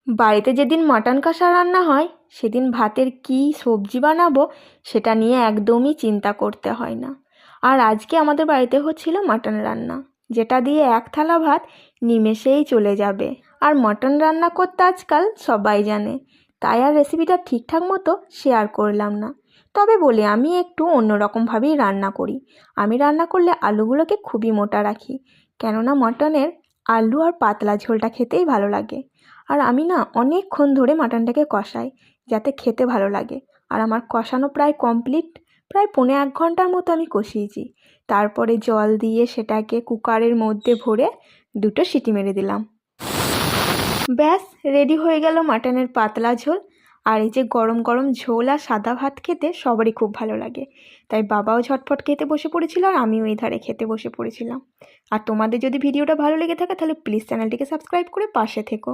বাড়িতে যেদিন মাটন কষা রান্না হয় সেদিন ভাতের কী সবজি বানাবো সেটা নিয়ে একদমই চিন্তা করতে হয় না। আর আজকে আমাদের বাড়িতে হচ্ছিল মাটন রান্না, যেটা দিয়ে এক থালা ভাত নিমেষেই চলে যাবে। আর মাটন রান্না করতে আজকাল সবাই জানে, তাই আর রেসিপিটা ঠিকঠাক মতো শেয়ার করলাম না। তবে বলি, আমি একটু অন্যরকমভাবেই রান্না করি। আমি রান্না করলে আলুগুলোকে খুবই মোটা রাখি, কেননা মটনের আলু আর পাতলা ঝোলটা খেতেই ভালো লাগে। আর আমি না অনেকক্ষণ ধরে মাটনটাকে কষাই, যাতে খেতে ভালো লাগে। আর আমার কষানো প্রায় কমপ্লিট, প্রায় 1.5 ঘন্টার মতো আমি কষিয়েছি। তারপরে জল দিয়ে সেটাকে কুকারের মধ্যে ভরে 2টো সিটি মেরে দিলাম। ব্যাস, রেডি হয়ে গেল মাটনের পাতলা ঝোল। আর এই যে গরম গরম ঝোল আর সাদা ভাত খেতে সবারই খুব ভালো লাগে, তাই বাবাও ঝটফট খেতে বসে পড়েছিল আর আমিও এই ধারে খেতে বসে পড়েছিলাম। আর তোমাদের যদি ভিডিওটা ভালো লেগে থাকে তাহলে প্লিজ চ্যানেলটিকে সাবস্ক্রাইব করে পাশে থেকো।